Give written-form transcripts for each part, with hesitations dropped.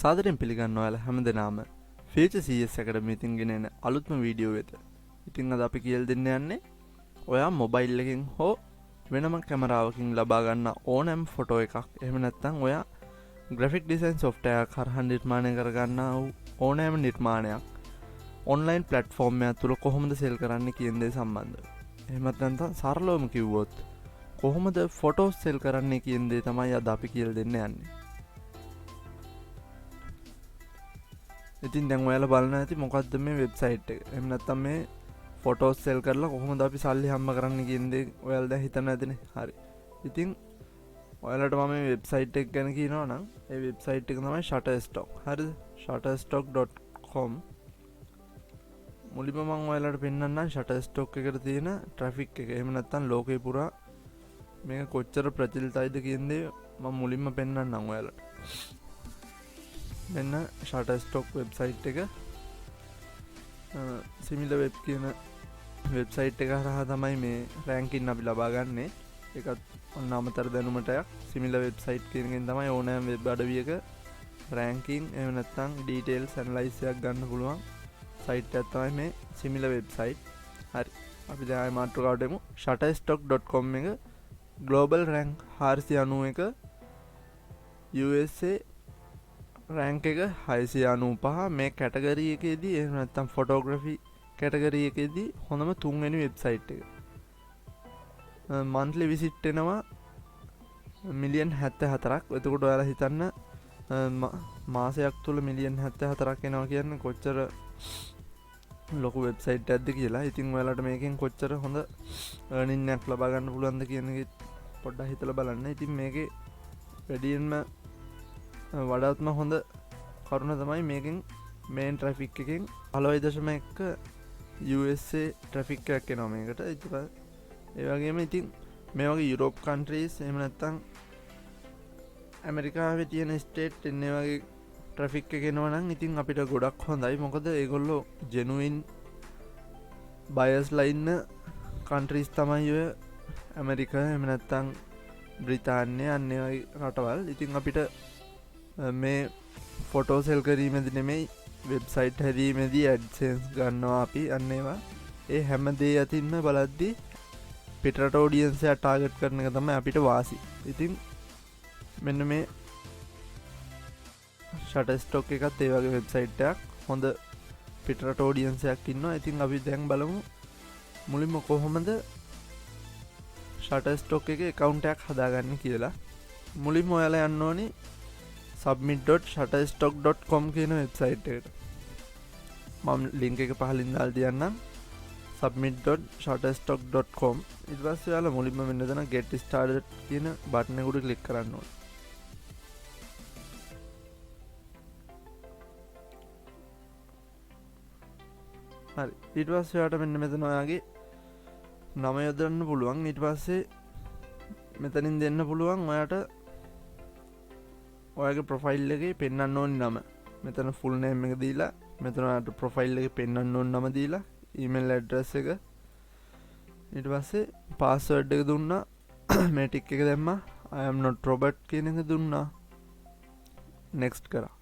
සාදරයෙන් පිළිගන්නවා ඔයාලා හැමදෙනාම Future Seers Academy එකෙන් ගෙන එන අලුත්ම වීඩියෝ එක. ඉතින් අද අපි කියලා දෙන්න යන්නේ ඔයා මොබයිල් එකකින් හෝ වෙනම කැමරාවකින් ලබා ගන්න ඕනෑම ෆොටෝ එකක්. එහෙම නැත්නම් ඔයා graphic design software එකක් හරහා නිර්මාණය කර ගන්නා වූ ඕනෑම නිර්මාණයක් online platform එක තුල කොහොමද sell කරන්නේ කියන දේ සම්බන්ධව. එහෙමත් නැත්නම් සරලවම කිව්වොත් කොහොමද ෆොටෝස් sell කරන්නේ කියන දේ තමයි අද අපි කියලා දෙන්න යන්නේ. ඉතින් දැන් ඔයාලා බලන්න ඇති මොකක්ද මේ වෙබ්සයිට් එක. එහෙම නැත්නම් මේ ෆොටෝස් සෙල් කරලා කොහොමද අපි සල්ලි හම්බ කරන්නේ කියන දේ ඔයාලා දැන් හිතන්න ඇතිනේ. හරි. ඉතින් ඔයාලට මම මේ වෙබ්සයිට් එක ගැන කියනවා නම් ඒ වෙබ්සයිට් එක තමයි shutterstock. හරිද? shutterstock.com. මුලින්ම මම ඔයාලට පෙන්නන්නම් shutterstock එකට තියෙන ට්‍රැෆික් එක. එහෙම නැත්නම් ලෝකේ පුරා මේක කොච්චර ප්‍රචලිතයිද කියන දේ මම මුලින්ම පෙන්නන්නම් ඔයාලට. මෙන්න shutterstock වෙබ්සයිට් එක සිමිලර් වෙබ් කියන වෙබ්සයිට් එක හරහා තමයි මේ රෑන්කින් අපි ලබා ගන්නෙ. ඒකත් ඔන්න අමතර දැනුමටයක්. සිමිලර් වෙබ්සයිට් කියන එකෙන් තමයි ඕනෑම වෙබ් අඩවියක රෑන්කින් එහෙම නැත්නම් ඩීටේල්ස් ඇනලයිස් එකක් ගන්න පුළුවන් සයිට් එකක් තමයි මේ සිමිලර් වෙබ්සයිට්. හරි. අපි දැන් ආයෙ මාතෘකාවට එමු. shutterstock.com එක global rank 491 USA රෑන්ක් එක 695 මේ කැටගරි එකේදී එහෙම නැත්නම් ෆොටෝග්‍රැෆි කැටගරි එකේදී හොඳම තුන්වෙනි වෙබ්සයිට් එක. මන්ත්ලි විසිට් එනවා මිලියන් 74ක්. එතකොට ඔයාලා හිතන්න මාසයක් තුල මිලියන් 74ක් එනවා කියන්නේ කොච්චර ලොකු වෙබ්සයිට් එකක්ද කියලා. ඉතින් ඔයාලට මේකෙන් කොච්චර හොඳ earning එකක් ලබා ගන්න පුළුවන්ද කියන එක පොඩ්ඩක් හිතලා බලන්න. ඉතින් මේකේ වැඩියෙන්ම වඩාත්ම හොඳ කරුණ තමයි මේකෙන් මේන් ට්‍රැෆික් එකෙන් 15.1 USA ට්‍රැෆික් එකක් එනවා මේකට. ඒ වගේම ඉතින් මේ වගේ යුරෝප් කන්ට්‍රීස් එහෙම නැත්නම් ඇමරිකාවේ තියෙන ස්ටේට් එන්නේ වගේ ට්‍රැෆික් එක එනවා නම් ඉතින් අපිට ගොඩක් හොඳයි. මොකද ඒගොල්ලෝ ජෙනුයින් බයර්ස්ලා ඉන්න කන්ට්‍රීස් තමයි ඔය ඇමරිකා එහෙම නැත්නම් බ්‍රිතාන්‍ය අන්නේ වගේ රටවල්. ඉතින් අපිට මේ ෆොටෝ සෙල් කිරීමේදී නෙමෙයි වෙබ්සයිට් හැදීමේදී ඇඩ්සෙන්ස් ගන්නවා අපි අන්න ඒවා. ඒ හැම දේ අතින්ම බලද්දී පිටරට ඔඩියන්ස් එක ටාගට් කරන එක තමයි අපිට වාසි. ඉතින් මෙන්න මේ shutterstock එකත් ඒ වගේ වෙබ්සයිට් එකක්. හොඳ පිටරට ඔඩියන්ස් එකක් ඉන්නවා. ඉතින් අපි දැන් බලමු මුලින්ම කොහොමද shutterstock එකේ account එකක් හදාගන්නේ කියලා. මුලින්ම ඔයාලා යන්න ඕනේ submit.shutterstock.com කියන වෙබ්සයිට් එකට. මම ලින්ක් එක පහලින් දාලා තියන්නම්. submit.shutterstock.com. ඊට පස්සේ ඔයාලා මුලින්ම මෙන්න මෙතන get started කියන බටන් එක උඩ ක්ලික් කරන්න ඕනේ. හරි. ඊට පස්සේ ඔයාලට මෙන්න මෙතන ඔයාගේ නම යොදන්න පුළුවන්. ඊට පස්සේ මෙතනින් දෙන්න පුළුවන් ඔයාට ඔයාගේ ප්‍රොෆයිල් එකේ පෙන්වන්න ඕනි නම. මෙතන ෆුල් නේම් එක දීලා මෙතන ඔයාට ප්‍රොෆයිල් එකේ පෙන්වන්න ඕනි නම දීලා ඊමේල් ඇඩ්‍රස් එක ඊට පස්සේ පාස්වර්ඩ් එක දුන්නා. මේ ටික් එක දැම්මා. I am not Robert කියන එක දුන්නා. next කරා.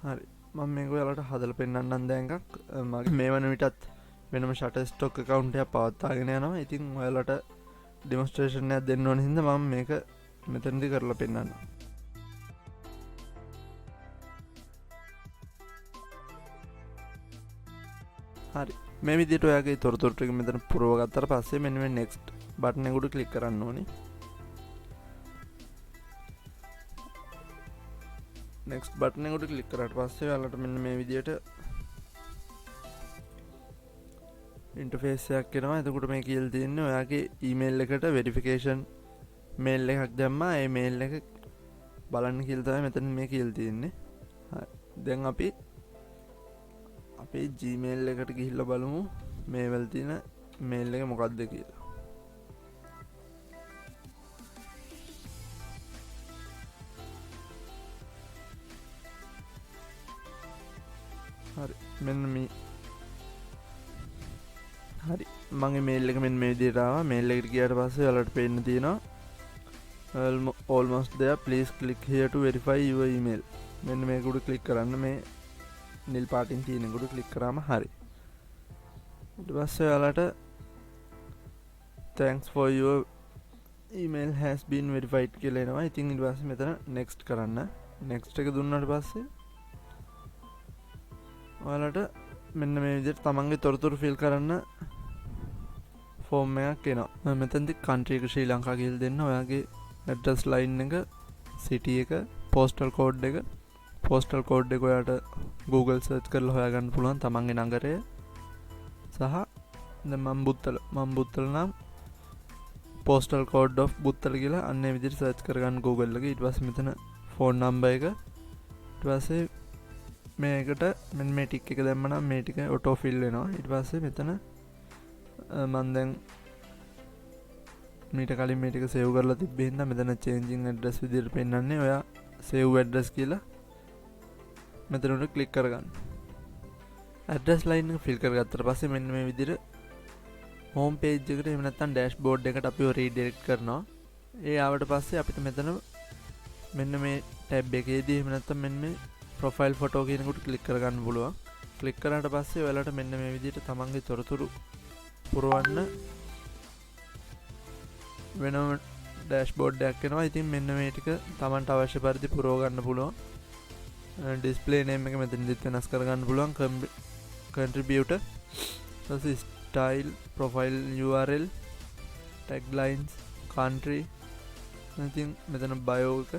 හරි. මම මේක ඔයාලට හදලා පෙන්වන්නම් දැන් එකක්. මගේ මේ වන විටත් වෙනම shutterstock account එකක් පවත්වාගෙන යනවා. ඉතින් ඔයාලට demonstration එකක් දෙන්න ඕන හින්දා මම මේක මෙතනදී කරලා පෙන්නන්නම්. හරි. මේ විදිහට ඔයාගේ තොරතුරු ටික මෙතන පුරව ගත්තාට පස්සේ මෙන්න මේ next බටන් එක උඩ ක්ලික් කරන්න ඕනේ. next බටන් එක උඩ ක්ලික් කරාට පස්සේ ඔයාලට මෙන්න මේ විදිහට ඉන්ටර්ෆේස් එකක් එනවා. එතකොට මේ කියලා තියෙන්නේ ඔයාගේ ඊමේල් එකට වෙරිෆිකේෂන් මේල් එකක් දැම්මා. ඒ මේල් එක බලන්න කියලා තමයි මෙතන මේ කියලා තියෙන්නේ. හරි. දැන් අපි අපේ Gmail එකට ගිහිල්ලා බලමු මේ වල තියෙන මේල් එක මොකක්ද කියලා. හරි. මෙන්න මේ හරි. මගේ මේල් එක මෙන්න මේ විදිහට ආවා. මේල් එකට ගියාට පස්සේ ඔයාලට පේන්න තියෙනවා almost there, please click here to verify your email. මෙන්න මේක උඩ ක්ලික් කරන්න මේ නිල් පාටින් තියෙන එක උඩ ක්ලික් කරාම හරි. ඊට පස්සේ ඔයාලට thanks for your email has been verified කියලා එනවා. ඉතින් ඊට පස්සේ මෙතන next කරන්න. next එක දුන්නාට පස්සේ ඔයාලට මෙන්න මේ විදිහට තමන්ගේ තොරතුරු fill කරන්න ෆෝම් එකක් එනවා. මෙතනදී country එක ශ්‍රී ලංකා කියලා දෙන්න. ඔයාගේ address line එක, city එක, postal code එක. postal code එක ඔයාලට Google search කරලා හොයාගන්න පුළුවන් තමන්ගේ නගරය සහ දැන් මම බුත්තල නම් postal code of බුත්තල කියලා අන්න ඒ විදිහට search කරගන්න Google එකේ. ඊට පස්සේ මෙතන phone number එක. ඊට පස්සේ මේකට මෙන්න මේ ටික එක දැම්මම මේ ටික auto fill වෙනවා. ඊට පස්සේ මෙතන මම දැන් මීට කලින් මේ ටික save කරලා තිබ්බේ හින්දා මෙතන changing address විදිහට පෙන්නන්නේ. ඔයා save address කියලා මෙතන උඩ ක්ලික් කරගන්න. address line එක fill කරගත්තට පස්සේ මෙන්න මේ විදිහට home page එකට එහෙම නැත්නම් dashboard එකට අපිව redirect කරනවා. ඒ ආවට පස්සේ අපිට මෙතන මෙන්න මේ tab එකේදී එහෙම නැත්නම් මෙන්න මේ profile photo කියන එකට ක්ලික් කරගන්න පුළුවන්. ක්ලික් කරාට පස්සේ ඔයාලට මෙන්න මේ විදිහට තමන්ගේ තොරතුරු පුරවන්න වෙනම dashboard එකක් එනවා. ඉතින් මෙන්න මේ ටික තමන්ට අවශ්‍ය පරිදි පුරව ගන්න පුළුවන්. display name එක මෙතනදිත් වෙනස් කරගන්න පුළුවන්. contributor, style, profile URL, taglines, country, ඉතින් මෙතන bio එක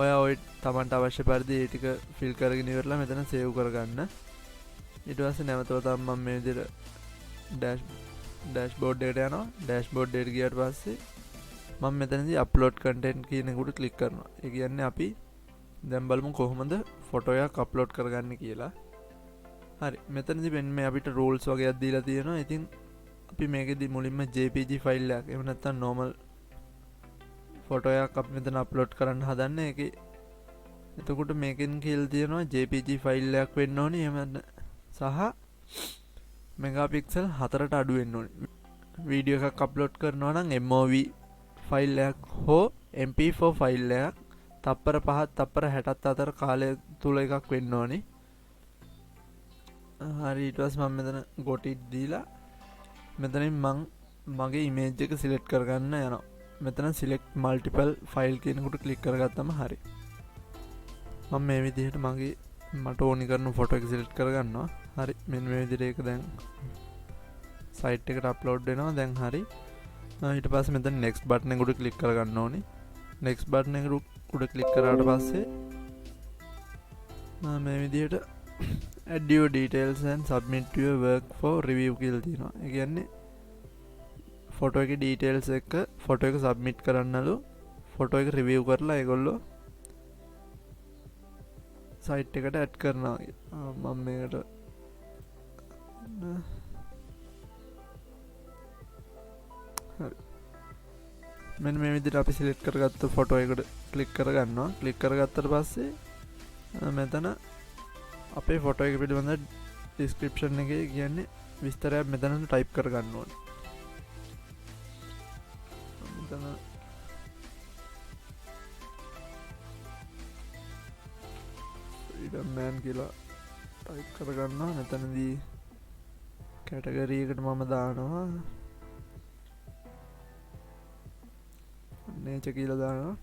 ඔයා ඔය තමන්ට අවශ්‍ය පරිදි ඒ ටික fill කරගෙන ඉවරලා මෙතන save කරගන්න. ඊට පස්සේ නැවත මම මේ විදිහට dashboard එකට යනවා. dashboard එකට ගියාට පස්සේ මම මෙතනදී upload content කියන එකට ක්ලික් කරනවා. ඒ කියන්නේ අපි දැන් බලමු කොහොමද ෆොටෝ එකක් අප්ලෝඩ් කරගන්නේ කියලා. හරි, මෙතනදී මෙන්න මේ අපිට rules වගේක් දීලා තියෙනවා. ඉතින් අපි මේකෙදි මුලින්ම JPG ෆයිල් එකක් එහෙම නැත්නම් normal ෆොටෝ එකක් අපි මෙතන අප්ලෝඩ් කරන්න හදන්නේ. ඒකේ එතකොට මේකෙන් කියලා තියෙනවා JPG ෆයිල් එකක් වෙන්න ඕනේ. එහෙම සහ මෙගාපික්සල් 4ට අඩු වෙන්න ඕනේ. වීඩියෝ එකක් අප්ලෝඩ් කරනවා නම් MOV ෆයිල් එකක් හෝ MP4 ෆයිල් එකක් තප්පර 5ත් තප්පර 60ත් අතර කාලය තුල එකක් වෙන්න ඕනේ. හරි, ඊට පස්සේ මම මෙතන got it දීලා මෙතනින් මම මගේ image එක select කරගන්න යනවා. මෙතන select multiple file කියන එකට ක්ලික් කරගත්තම හරි. මම මේ විදිහට මගේ මට ඕනි කරන ෆොටෝ එක select කරගන්නවා. හරි, මෙන්න මේ විදිහට ඒක දැන් site එකට upload වෙනවා. දැන් හරි. ඊට පස්සේ මෙතන next button එකට ක්ලික් කරගන්න ඕනේ. next button එකට උඩ ක්ලික් කරාට පස්සේ මේ විදිහට add your details and submit your work for review කියලා තියෙනවා. ඒ කියන්නේ ෆොටෝ එකේ details එක ෆොටෝ එක submit කරන්නලු ෆොටෝ එක review කරලා ඒගොල්ලෝ site එකට add කරනවා. මම මේකට හරි, මෙන්න මේ විදිහට අපි select කරගත්ත ෆොටෝ එකට ක්ලික් කරගන්නවා. ක්ලික් කරගත්තට පස්සේ මෙතන අපේ ෆොටෝ එක පිළිබඳ description එකේ කියන්නේ විස්තරයක් මෙතන type කරගන්න ඕනේ. මෙතන freedom man කියලා type කරගන්නවා. මෙතනදී category එකට මම දානවා nature කියලා දානවා.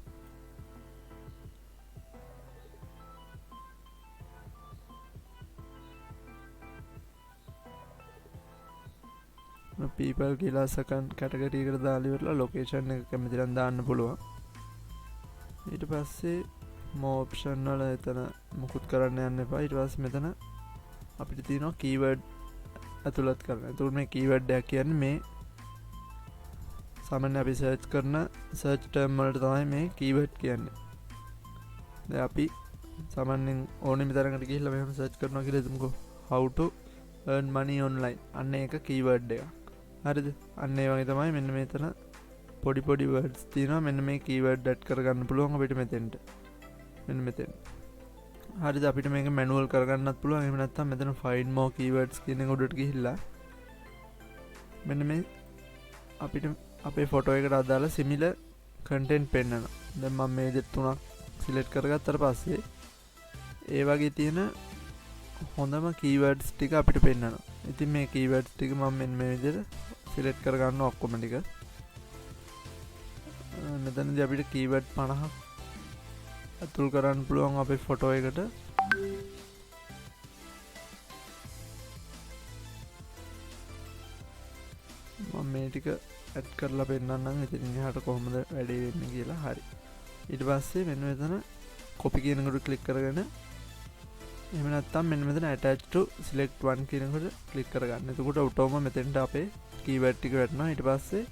people කියලා second category එකට දාලා ඉවරලා location එක කැමති නම් දාන්න පුළුවන්. ඊට පස්සේ more option වල එතන මුකුත් කරන්න යන්න එපා. ඊට පස්සේ මෙතන අපිට තියෙනවා keyword ඇතුළත් කරන්න. එතකොට මේ keyword එක කියන්නේ මේ සාමාන්‍ය අපි search කරන search term වලට තමයි මේ keyword කියන්නේ. දැන් අපි සාමාන්‍යයෙන් ඕනෙම තරකට ගිහිල්ලා මෙහෙම search කරනවා කියලා හිතමුකෝ. how to earn money online. අන්න ඒක keyword එකක්. හරිද? අන්න ඒ වගේ තමයි මෙන්න මෙතන පොඩි පොඩි words තියෙනවා. මෙන්න මේ keyword add කරගන්න පුළුවන් අපිට මෙතෙන්ට. මෙන්න මෙතෙන්. හරිද? අපිට මේක manual කරගන්නත් පුළුවන්. එහෙම නැත්නම් මෙතන find more keywords කියන එක උඩට ගිහිල්ලා මෙන්න මේ අපිට අපේ ෆොටෝ එකට අදාළ similar content පෙන්නනවා. දැන් මම මේ දෙක තුනක් select කරගත්තට පස්සේ ඒ වගේ තියෙන හොඳම කීවර්ඩ්ස් ටික අපිට පෙන්වනවා. ඉතින් මේ කීවර්ඩ්ස් ටික මම මෙන්න මේ විදිහට සිලෙක්ට් කරගන්න ඔක්කොම ටික. මෙතනදී අපිට කීවර්ඩ් 50ක් අතුල් කරන්න පුළුවන් අපේ ෆොටෝ එකට. මම මේ ටික ඇඩ් කරලා පෙන්නන්නම්. ඉතින් එහාට කොහොමද වැඩේ වෙන්නේ කියලා. හරි. ඊට පස්සේ මෙන්න මෙතන copy කියන එකට ක්ලික් කරගෙන එහෙම නැත්නම් මෙන්න මෙතන attach to select one කියන එකට ක්ලික් කරගන්න. එතකොට ඔටෝම මෙතෙන්ට අපේ කීවර්ඩ් ටික වැටෙනවා. ඊට පස්සේ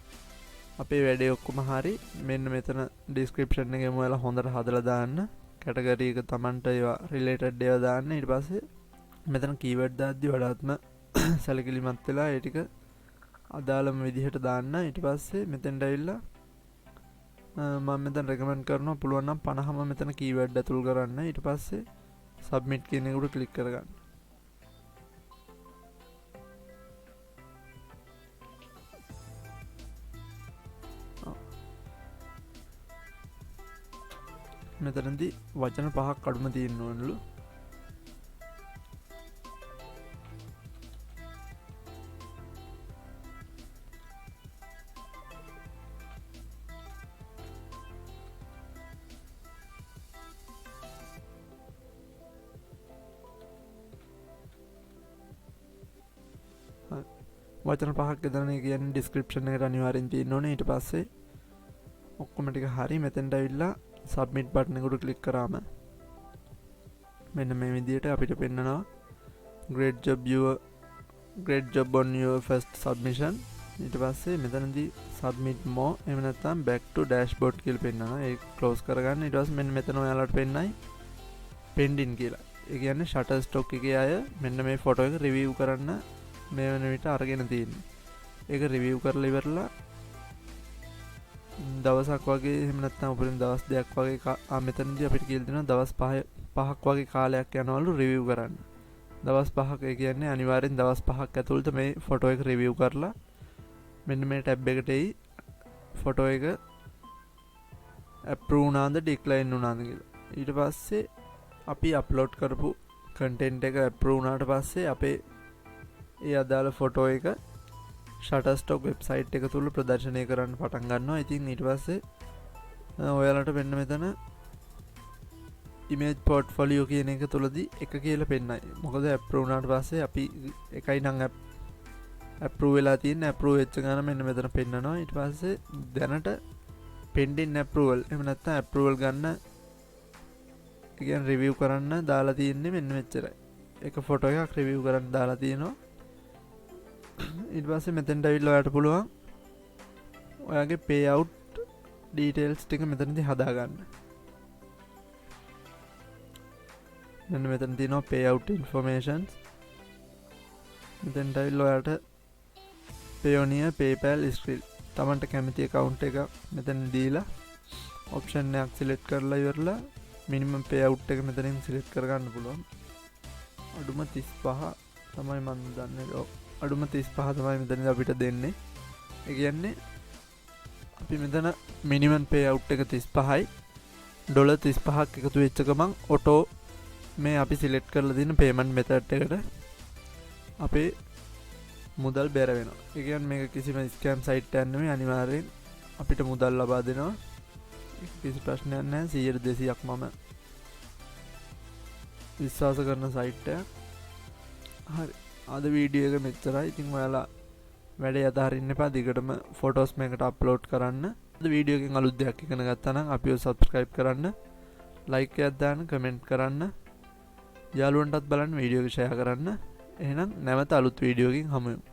අපේ වැඩේ ඔක්කොම හරි. මෙන්න මෙතන description එකේම ඔයාලා හොඳට හදලා දාන්න. category එක Tamanට ඒවා related ඒවා දාන්න. ඊට පස්සේ මෙතන කීවර්ඩ් දාද්දි වඩාත්ම සැලකිලිමත් වෙලා ඒ ටික අදාළම විදිහට දාන්න. ඊට පස්සේ මෙතෙන්ට ඇවිල්ලා මම මෙතන recommend කරනවා පුළුවන් නම් 50ම මෙතන කීවර්ඩ් ඇතුල් කරන්න. ඊට පස්සේ submit කියන එකට ක්ලික් කරගන්න. මෙතනදී වචන 5ක් අඩුම තියෙන්න ඕනලු. වචන 5ක් එතන කියන්නේ description එකට අනිවාර්යෙන් තියෙන්න ඕනේ. ඊට පස්සේ ඔක්කොම ටික හරි. මෙතෙන්ට ඇවිල්ලා submit button එකට ක්ලික් කරාම මෙන්න මේ විදිහට අපිට පෙන්නනවා great job on your first submission. ඊට පස්සේ මෙතනදී submit more එහෙම නැත්නම් back to dashboard කියලා පෙන්නනවා. ඒක close කරගන්න. ඊට පස්සේ මෙන්න මෙතන ඔයාලට පෙන්නයි pending කියලා. ඒ කියන්නේ shutterstock එකේ අය මෙන්න මේ ෆොටෝ එක review කරන්න මේ වෙන විට අරගෙන තියෙන්නේ. ඒක review කරලා ඉවරලා දවසක් වගේ එහෙම නැත්නම් උපරිම දවස් දෙකක් වගේ මෙතනදී අපිට කියලා දෙනවා දවස් 5ක් වගේ කාලයක් යනවලු review කරන්න. දවස් 5ක ඒ කියන්නේ අනිවාර්යෙන් දවස් 5ක් ඇතුළත මේ ෆොටෝ එක review කරලා මෙන්න මේ ටැබ් එකට එයි ෆොටෝ එක approve වුණාද decline වුණාද කියලා. ඊට පස්සේ අපි අප්ලෝඩ් කරපු content එක approve වුණාට පස්සේ අපේ ඒ අදාළ ෆොටෝ එක shutterstock website එක තුල ප්‍රදර්ශනය කරන්න පටන් ගන්නවා. ඉතින් ඊට පස්සේ ඔයාලට වෙන්න මෙතන image portfolio කියන එක තුලදී එක කියලා පෙන්නයි. මොකද approve වුණාට පස්සේ අපි එකයි නම් approve වෙලා තියෙන approve වෙච්ච ගාන මෙන්න මෙතන පෙන්නනවා. ඊට පස්සේ දැනට pending approval එහෙම නැත්නම් approval ගන්න කියන්නේ review කරන්න දාලා තියෙන්නේ මෙන්න මෙච්චරයි. එක ෆොටෝ එකක් review කරන්න දාලා තියෙනවා. ඊට පස්සේ මෙතෙන්ට ඇවිල්ලා ඔයාලට පුළුවන් ඔයාගේ payout details ටික මෙතනදී හදාගන්න. මෙන්න මෙතන තියෙනවා payout information. මෙතෙන්ට ඇවිල්ලා ඔයාලට Payoneer PayPal Skrill තමන්ට කැමති account එක මෙතන දීලා option එකක් select කරලා ඉවරලා minimum payout එක මෙතනින් select කරගන්න පුළුවන්. අඩුම 35 තමයි මම දන්නේ. අඩුම 35 තමයි මෙතනදී අපිට දෙන්නේ. ඒ කියන්නේ අපි මෙතන මිනිමම් payout එක 35යි ඩොලර් 35ක් එකතු වෙච්ච ගමන් ඔටෝ මේ අපි සිලෙක්ට් කරලා තියෙන payment method එකට අපේ මුදල් බැර වෙනවා. ඒ කියන්නේ මේක කිසිම ස්කෑම් සයිට් එකක් නෙමෙයි. අනිවාර්යෙන් අපිට මුදල් ලබා දෙනවා. කිසි ප්‍රශ්නයක් නැහැ. 100%ක් මම විශ්වාස කරන සයිට් එකක්. හරි. අද වීඩියෝ එක මෙච්චරයි. ඉතින් ඔයාලා වැඩේ අතහරින්න එපා. දිගටම ෆොටෝස් මේකට අප්ලෝඩ් කරන්න. අද වීඩියෝ එකෙන් අලුත් දෙයක් ඉගෙන ගත්තා නම් අපිව subscribe කරන්න, like එකක් දාන්න, comment කරන්න, යාළුවන්ටත් බලන්න, වීඩියෝ එක share කරන්න. එහෙනම් නැවත අලුත් වීඩියෝ එකකින් හමු වෙමු.